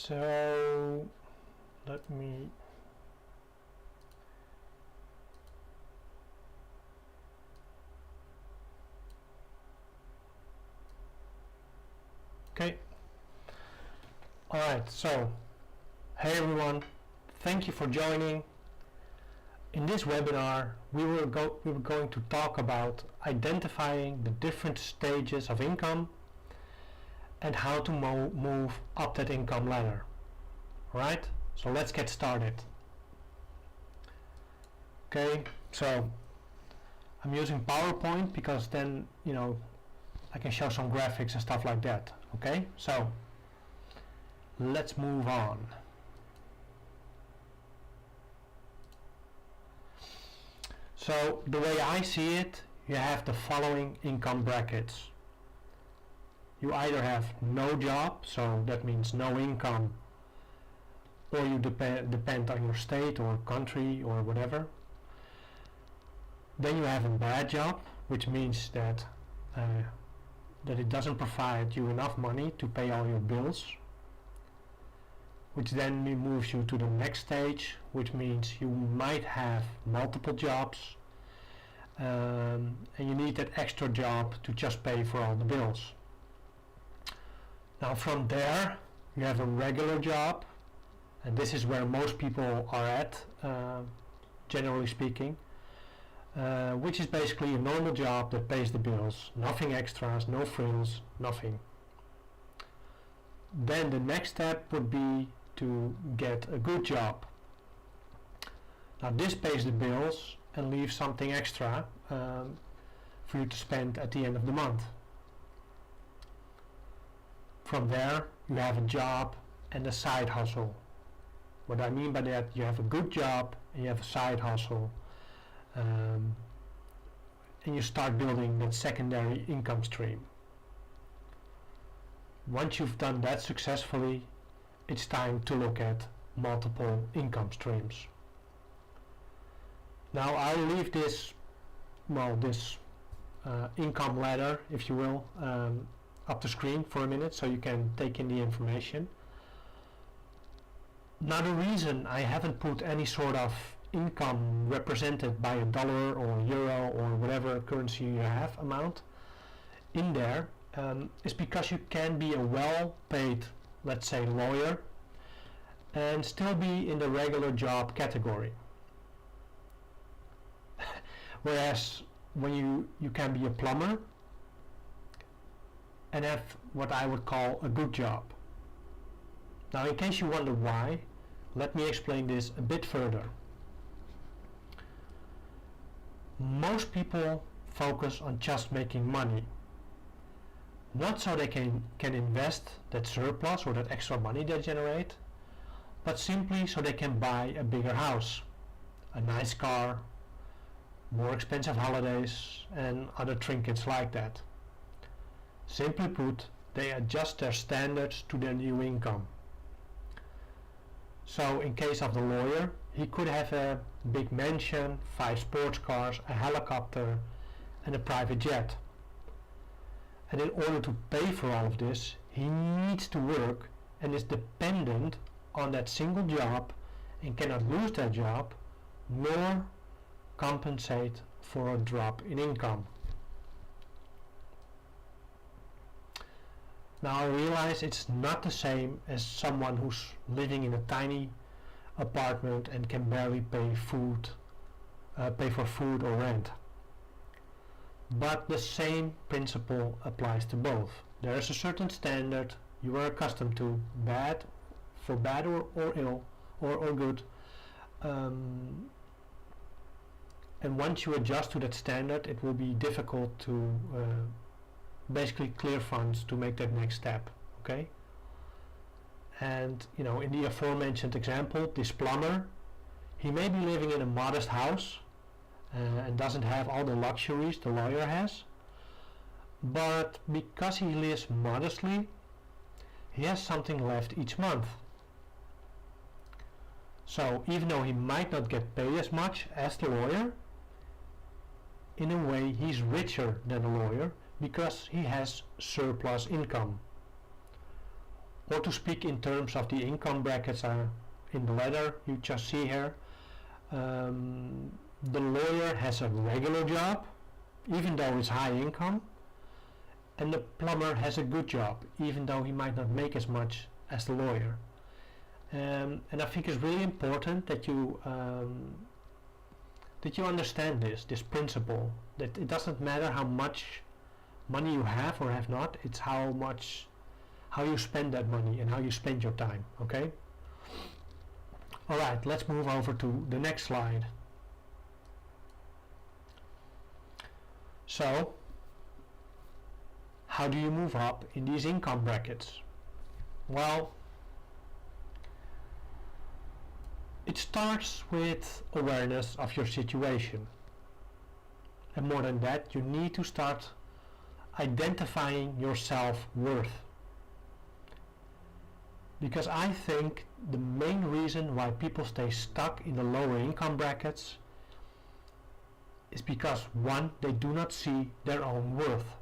So let me okay. Alright, so hey everyone, thank you for joining. In this webinar we were going to talk about identifying the different stages of income and how to move up that income ladder. Right? So let's get started. Okay, so I'm using PowerPoint because then, you know, I can show some graphics and stuff like that. Okay, so let's move on. So the way I see it, you have the following income brackets. You either have no job, so that means no income, or you depend on your state or country or whatever. Then you have a bad job, which means that that it doesn't provide you enough money to pay all your bills, which then moves you to the next stage, which means you might have multiple jobs and you need that extra job to just pay for all the bills. Now from there you have a regular job, and this is where most people are at, generally speaking, which is basically a normal job that pays the bills, nothing extras, no frills, nothing. Then the next step would be to get a good job. Now this pays the bills and leaves something extra for you to spend at the end of the month. From there you have a job and a side hustle. What I mean by that, you have a good job and you have a side hustle, and you start building that secondary income stream. Once you've done that successfully, it's time to look at multiple income streams. Now I'll leave this, well, this income ladder, if you will, up the screen for a minute so you can take in the information. Now the reason I haven't put any sort of income represented by a dollar or euro or whatever currency you have amount in there is because you can be a well-paid, let's say, lawyer and still be in the regular job category. Whereas when you can be a plumber and have what I would call a good job. Now in case you wonder why, let me explain this a bit further. Most people focus on just making money, not so they can invest that surplus or that extra money they generate, but simply so they can buy a bigger house, a nice car, more expensive holidays and other trinkets like that. Simply put, they adjust their standards to their new income. So in case of the lawyer, he could have a big mansion, 5 sports cars, a helicopter and a private jet. And in order to pay for all of this, he needs to work and is dependent on that single job and cannot lose that job nor compensate for a drop in income. Now I realize it's not the same as someone who's living in a tiny apartment and can barely pay for food or rent. But the same principle applies to both. There is a certain standard you are accustomed to, for bad or ill or good, and once you adjust to that standard, it will be difficult to basically clear funds to make that next step. okay? And in the aforementioned example, this plumber, he may be living in a modest house and doesn't have all the luxuries the lawyer has, but because he lives modestly, he has something left each month. So even though he might not get paid as much as the lawyer, in a way he's richer than the lawyer because he has surplus income. Or to speak in terms of the income brackets in the letter you just see here, the lawyer has a regular job, even though it's high income, and the plumber has a good job, even though he might not make as much as the lawyer. And I think it's really important that you understand this principle, that it doesn't matter how much money you have or have not, it's how you spend that money and how you spend your time, okay? Alright, let's move over to the next slide. So, how do you move up in these income brackets? Well, it starts with awareness of your situation. And more than that, you need to start identifying your self-worth. Because I think the main reason why people stay stuck in the lower income brackets is because, one, they do not see their own worth.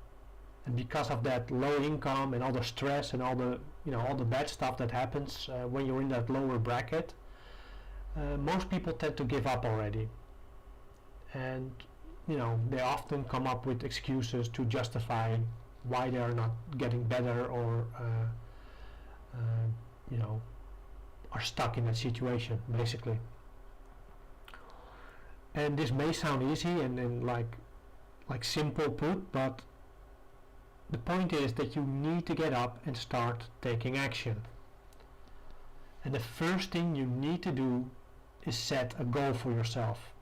And because of that low income and all the stress and all the bad stuff that happens when you're in that lower bracket, most people tend to give up already. And they often come up with excuses to justify why they are not getting better or are stuck in that situation, basically. And this may sound easy and like simple put, but the point is that you need to get up and start taking action. And the first thing you need to do is set a goal for yourself.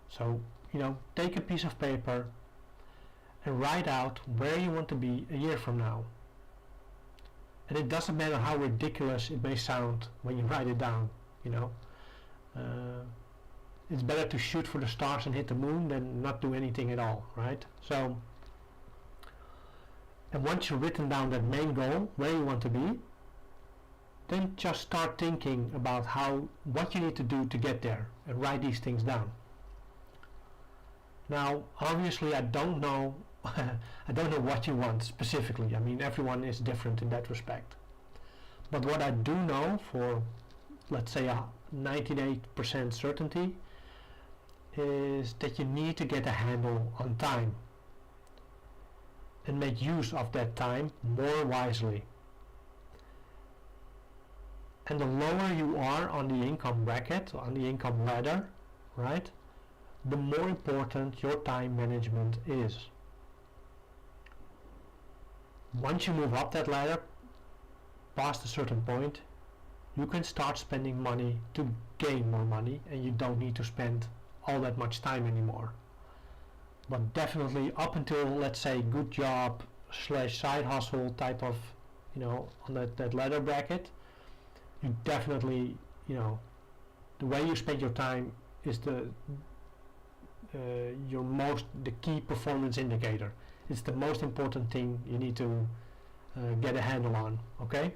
So, take a piece of paper and write out where you want to be a year from now. And it doesn't matter how ridiculous it may sound when you write it down, it's better to shoot for the stars and hit the moon than not do anything at all, right? So, and once you've written down that main goal, where you want to be, then just start thinking about what you need to do to get there, and write these things down. Now, obviously, I don't know what you want specifically. I mean, everyone is different in that respect. But what I do know for, let's say, a 98% certainty is that you need to get a handle on time and make use of that time more wisely. And the lower you are on the income bracket, on the income ladder, right, the more important your time management is. Once you move up that ladder, past a certain point, you can start spending money to gain more money, and you don't need to spend all that much time anymore. But definitely up until, let's say, good job / side hustle type of, on that ladder bracket, you definitely, the way you spend your time is the key performance indicator. It's the most important thing you need to get a handle on, okay?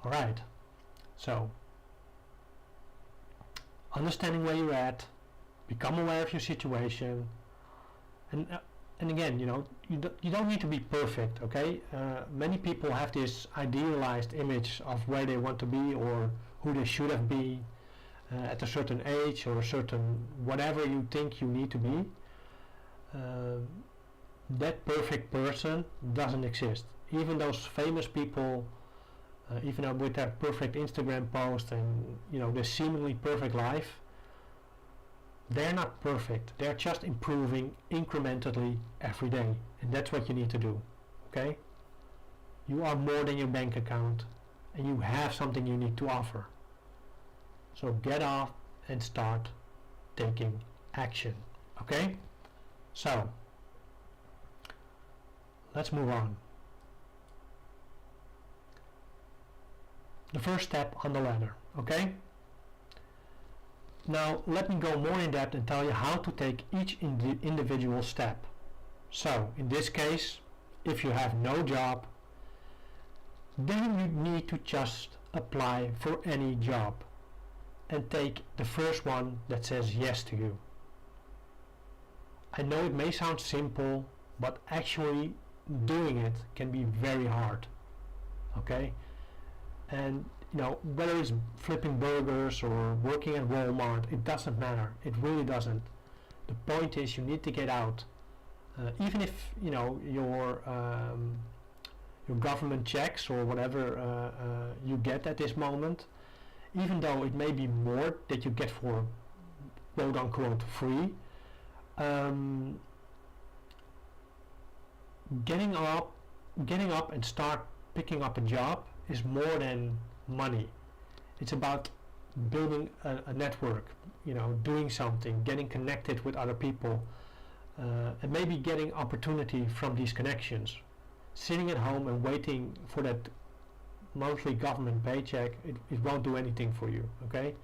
Alright, so understanding where you're at, become aware of your situation, and again, you don't need to be perfect, okay? Many people have this idealized image of where they want to be or who they should have been at a certain age or a certain whatever you think you need to be. That perfect person doesn't exist. Even those famous people, even with their perfect Instagram post and their seemingly perfect life, they're not perfect. They're just improving incrementally every day, and that's what you need to do, okay? You are more than your bank account, and you have something unique to offer. So get off and start taking action, okay? So let's move on. the first step on the ladder. Okay? Now let me go more in depth and tell you how to take each individual step. So in this case, if you have no job, then you need to just apply for any job and take the first one that says yes to you. I know it may sound simple, but actually doing it can be very hard. Okay? And you know, whether it's flipping burgers or working at Walmart, it doesn't matter. It really doesn't. The point is you need to get out. Even if you know your government checks or whatever you get at this moment, even though it may be more that you get for quote unquote free, getting up and start picking up a job is more than money. It's about building a network, you know, doing something, getting connected with other people, and maybe getting opportunity from these connections. Sitting at home and waiting for that monthly government paycheck, it won't do anything for you. Okay?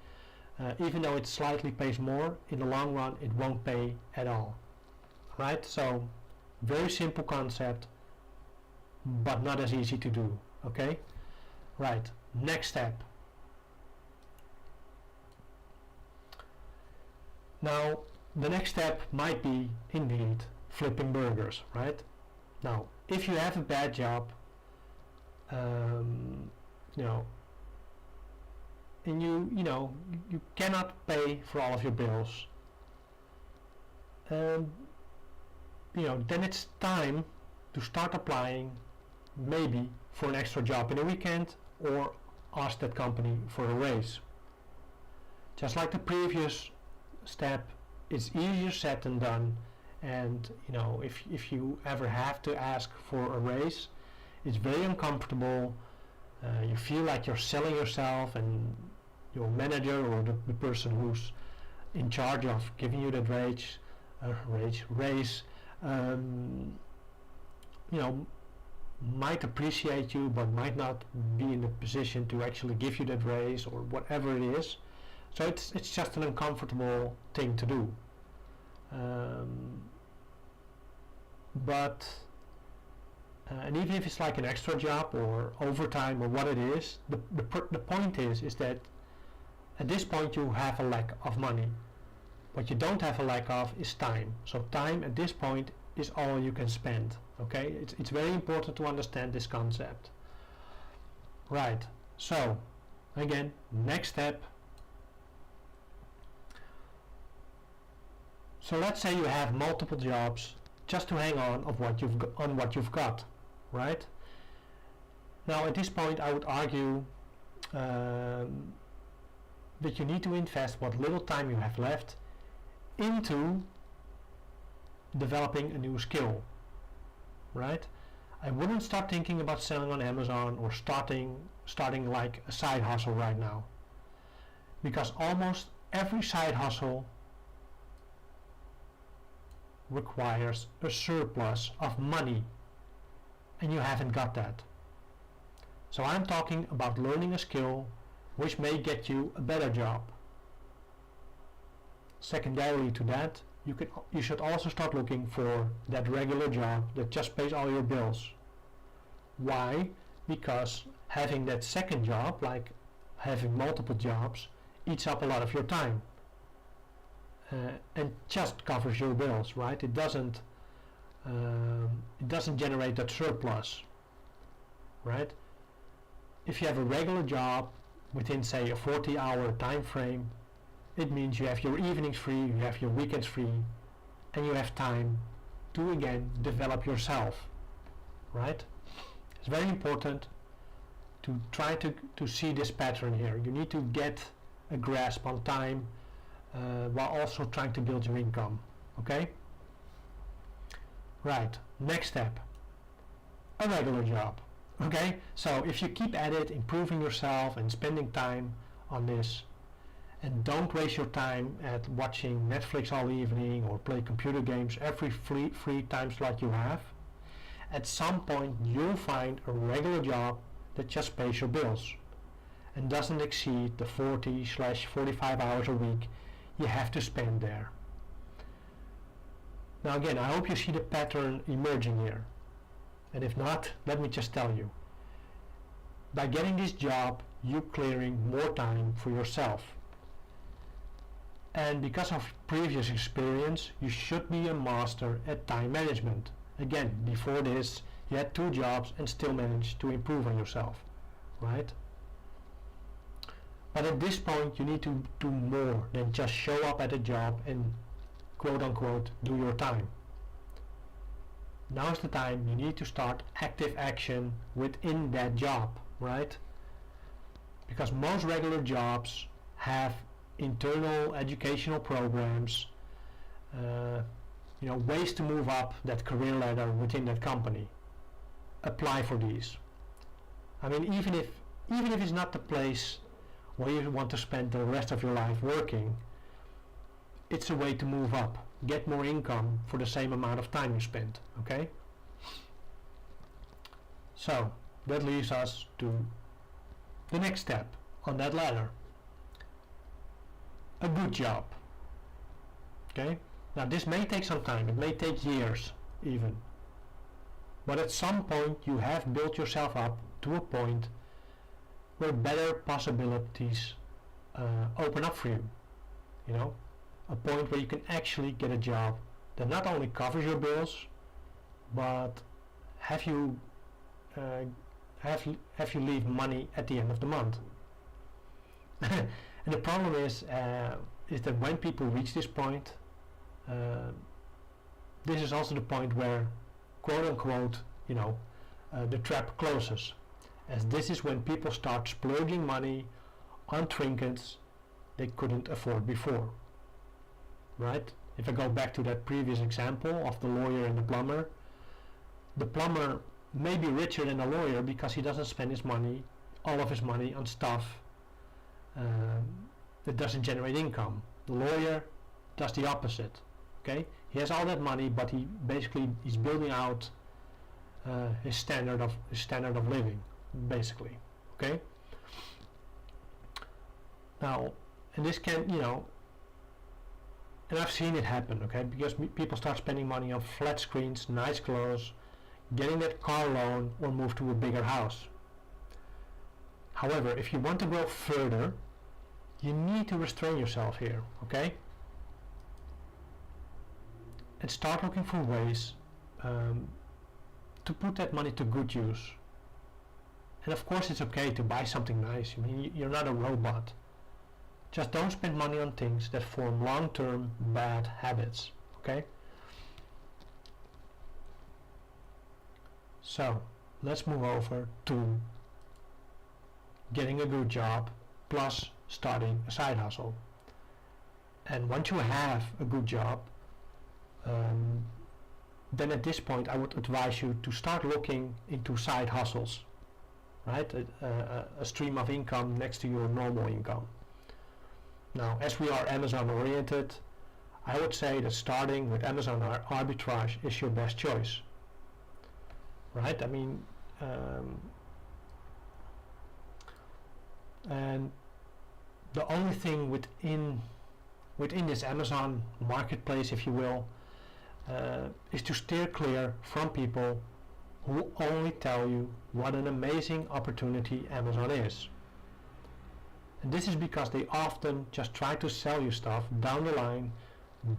Even though it slightly pays more, in the long run it won't pay at all. Right? So very simple concept, but not as easy to do. Okay? Right, next step. Now the next step might be indeed flipping burgers, right? Now if you have a bad job, you know, and you know you cannot pay for all of your bills, you know, then it's time to start applying maybe for an extra job in a weekend or ask that company for a raise. Just like the previous step, it's easier said than done, and you know, if you ever have to ask for a raise, it's very uncomfortable. You feel like you're selling yourself, and your manager or the person who's in charge of giving you that raise, you know, might appreciate you but might not be in the position to actually give you that raise or whatever it is. So it's just an uncomfortable thing to do. And even if it's like an extra job or overtime or what it is, the point is that at this point you have a lack of money. What you don't have a lack of is time. So time at this point is all you can spend. Okay, it's very important to understand this concept. Right, so again, next step. So let's say you have multiple jobs just to hang on what you've got, right? Now at this point I would argue that you need to invest what little time you have left into developing a new skill. Right? I wouldn't start thinking about selling on Amazon or starting like a side hustle right now, because almost every side hustle requires a surplus of money, and you haven't got that. So I'm talking about learning a skill which may get you a better job. Secondarily to that, you should also start looking for that regular job that just pays all your bills. Why? Because having that second job, like having multiple jobs, eats up a lot of your time and just covers your bills, right? It doesn't generate that surplus, right? If you have a regular job within, say, a 40-hour time frame, it means you have your evenings free, you have your weekends free, and you have time to again develop yourself, right? It's very important to try to see this pattern here. You need to get a grasp on time while also trying to build your income, okay? Right, next step, a regular job, okay? So if you keep at it, improving yourself and spending time on this, and don't waste your time at watching Netflix all evening or play computer games every free time slot you have. At some point you'll find a regular job that just pays your bills. and doesn't exceed the 40/45 hours a week you have to spend there. Now again, I hope you see the pattern emerging here. And if not, let me just tell you. By getting this job, you're clearing more time for yourself. And because of previous experience, you should be a master at time management. Again, before this, you had 2 jobs and still managed to improve on yourself, right? But at this point, you need to do more than just show up at a job and quote unquote do your time. Now is the time you need to start active action within that job, right? Because most regular jobs have internal educational programs, ways to move up that career ladder within that company. Apply for these. I mean, even if it's not the place where you want to spend the rest of your life working, it's a way to move up, get more income for the same amount of time you spend, okay? So that leaves us to the next step on that ladder. A good job. Okay? Now this may take some time, it may take years even. But at some point you have built yourself up to a point where better possibilities open up for you. You know? A point where you can actually get a job that not only covers your bills, but have you leave money at the end of the month. And the problem is that when people reach this point, this is also the point where, quote unquote, the trap closes, as this is when people start splurging money on trinkets they couldn't afford before. Right? If I go back to that previous example of the lawyer and the plumber may be richer than the lawyer because he doesn't spend all of his money on stuff that doesn't generate income. The lawyer does the opposite. Okay, he has all that money, but he's building out his standard of living, basically. Okay. Now, and this can, and I've seen it happen. Okay, because people start spending money on flat screens, nice clothes, getting that car loan, or move to a bigger house. However, if you want to grow further, you need to restrain yourself here, okay? And start looking for ways to put that money to good use. And of course it's okay to buy something nice. I mean, you're not a robot. Just don't spend money on things that form long-term bad habits, okay? So, let's move over to getting a good job plus starting a side hustle. And once you have a good job, then at this point I would advise you to start looking into side hustles, right? A stream of income next to your normal income. Now, as we are Amazon oriented, I would say that starting with Amazon arbitrage is your best choice, right? I mean, and the only thing within this Amazon marketplace, if you will, is to steer clear from people who only tell you what an amazing opportunity Amazon is. And this is because they often just try to sell you stuff down the line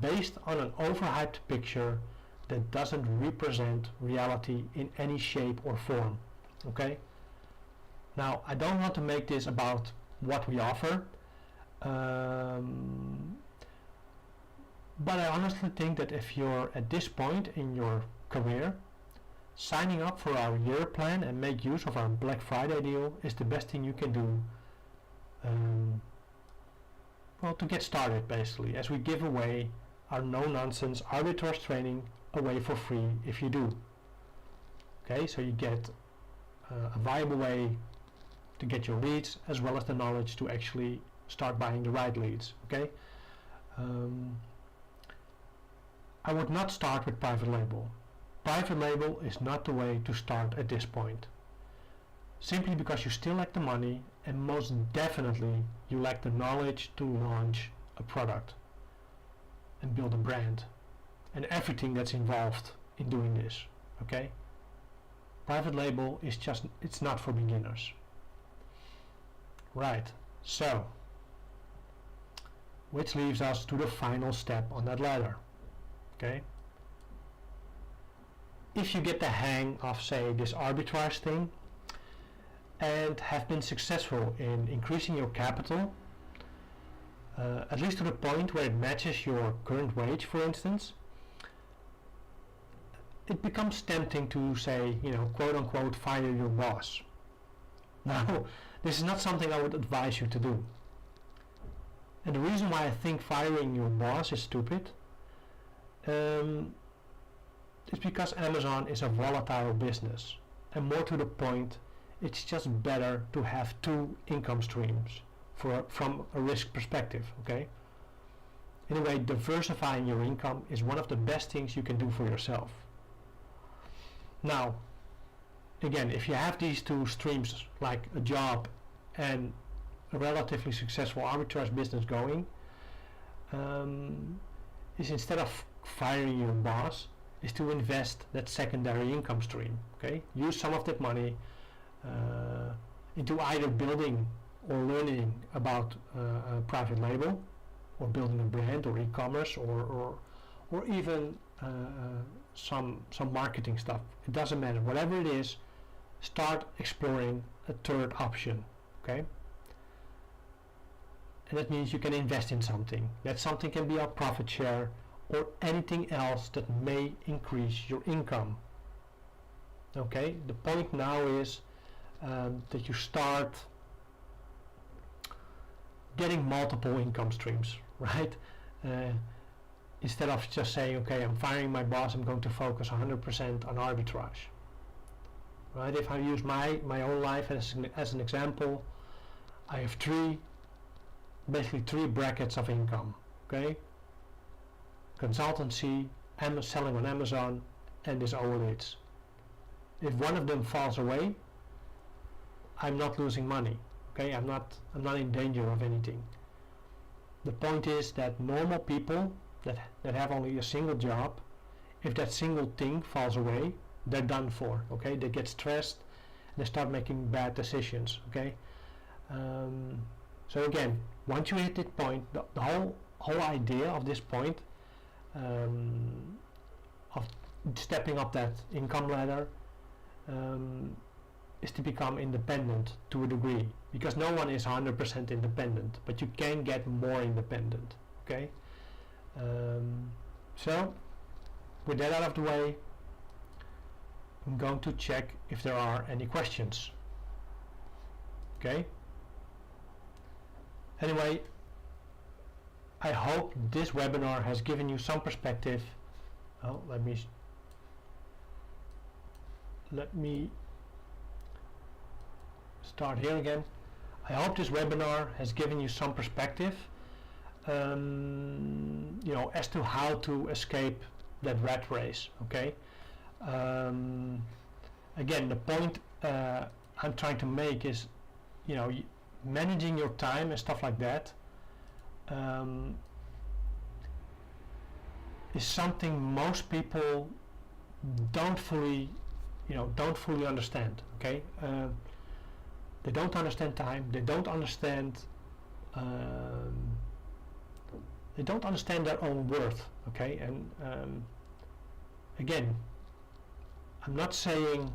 based on an overhyped picture that doesn't represent reality in any shape or form. Okay? Now, I don't want to make this about what we offer, but I honestly think that if you're at this point in your career, signing up for our year plan and make use of our Black Friday deal is the best thing you can do, to get started, basically, as we give away our no-nonsense arbitrage training away for free if you do. Okay, so you get a viable way to get your leads as well as the knowledge to actually start buying the right leads. Okay, I would not start with private label. Private label is not the way to start at this point. simply because you still lack the money, and most definitely you lack the knowledge to launch a product and build a brand and everything that's involved in doing this. Okay? Private label is just, it's not for beginners. Right, so which leaves us to the final step on that ladder. Okay? If you get the hang of, say, this arbitrage thing and have been successful in increasing your capital, at least to the point where it matches your current wage, for instance, it becomes tempting to say, quote unquote, fire your boss. Now, this is not something I would advise you to do. And the reason why I think firing your boss is stupid is because Amazon is a volatile business. And more to the point, it's just better to have two income streams from a risk perspective, okay? In a way, diversifying your income is one of the best things you can do for yourself. Now, again, if you have these two streams, like a job and a relatively successful arbitrage business going, is instead of firing your boss, is to invest that secondary income stream. Okay, use some of that money into either building or learning about a private label, or building a brand, or e-commerce, or even some marketing stuff. It doesn't matter. Whatever it is, start exploring a third option. Okay. And that means you can invest in something. That something can be a profit share or anything else that may increase your income. Okay, the point now is that you start getting multiple income streams, right? Instead of just saying, okay, I'm firing my boss, I'm going to focus 100% on arbitrage. Right? If I use my own life as an example, I have basically three brackets of income. Okay, consultancy, selling on Amazon, and this OALEADS. If one of them falls away, I'm not losing money. Okay, I'm not in danger of anything. The point is that normal people that have only a single job, if that single thing falls away, they're done for. Okay, they get stressed and they start making bad decisions. Okay, so again, once you hit that point, the whole idea of this point of stepping up that income ladder is to become independent to a degree, because no one is 100% independent, but you can get more independent. Okay, so with that out of the way, I'm going to check if there are any questions. Okay, anyway, I hope this webinar has given you some perspective. Oh, let me start here again. I hope this webinar has given you some perspective, as to how to escape that rat race. Okay. Again, the point I'm trying to make is, managing your time and stuff like that is something most people don't fully understand. Okay, they don't understand time. They don't understand their own worth. Okay, and again, I'm not saying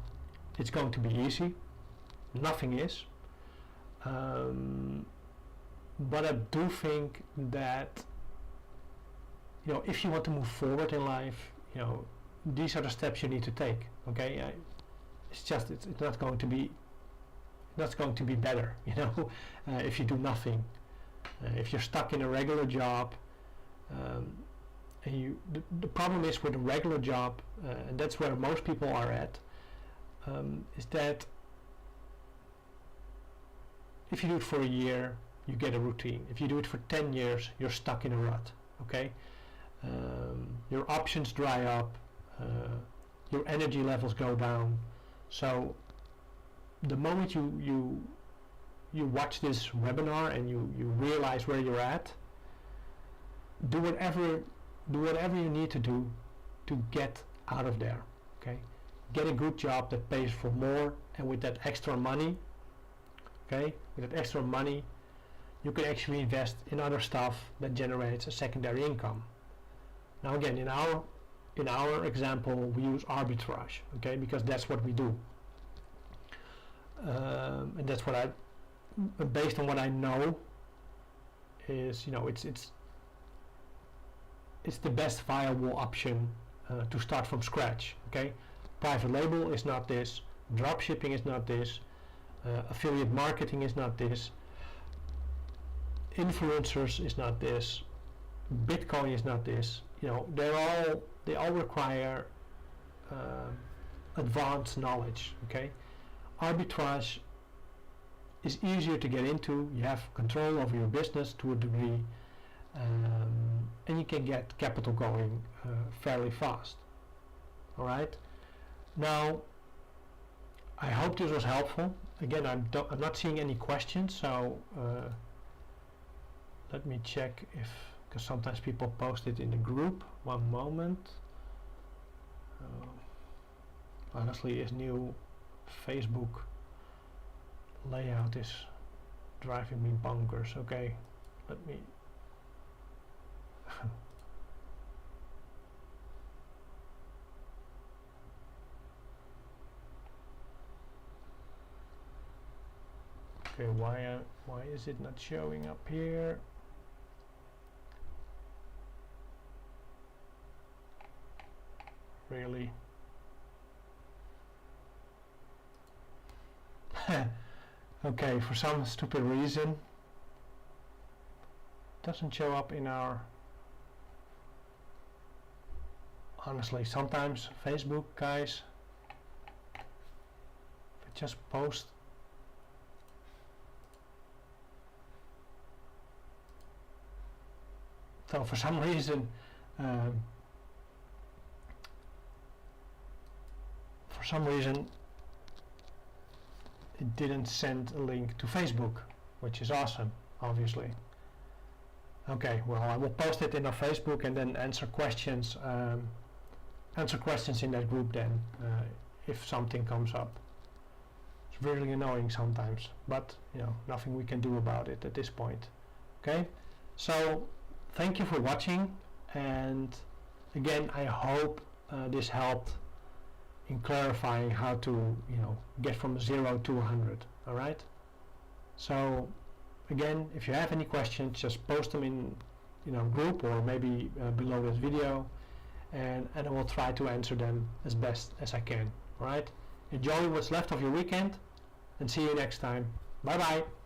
it's going to be easy. Nothing is. But I do think that if you want to move forward in life, these are the steps you need to take. Okay, it's not going to be better. If you do nothing, if you're stuck in a regular job, and the problem is with a regular job, and that's where most people are at, is that if you do it for a year, you get a routine. If you do it for 10 years, you're stuck in a rut. Okay, your options dry up, your energy levels go down. So the moment you watch this webinar and you realize where you're at, do whatever you need to do to get out of there. Okay, get a good job that pays for more, and with that extra money, you can actually invest in other stuff that generates a secondary income. Now again, in our example, we use arbitrage, okay, because that's what we do, and that's what based on what I know, is it's the best viable option to start from scratch. Okay, private label is not this, drop shipping is not this, affiliate marketing is not this, influencers is not this, Bitcoin is not this. They all require advanced knowledge. Okay, arbitrage is easier to get into. You have control over your business to a degree, and you can get capital going fairly fast. All right. Now, I hope this was helpful. Again, I'm not seeing any questions, so let me check because sometimes people post it in the group. One moment. Honestly, this new Facebook layout is driving me bonkers. Okay, let me okay, why is it not showing up here? Really? Okay, for some stupid reason it doesn't show up in our... Honestly, sometimes Facebook guys, if I just post so for some reason it didn't send a link to Facebook, which is awesome, obviously. Okay, well, I will post it in our Facebook and then answer questions in that group then, if something comes up. It's really annoying sometimes, but nothing we can do about it at this point. Okay, so thank you for watching, and again, I hope this helped in clarifying how to get from 0 to 100. All right, so again, if you have any questions, just post them in group or maybe below this video, and I will try to answer them as best as I can. All right, enjoy what's left of your weekend, and see you next time. Bye bye.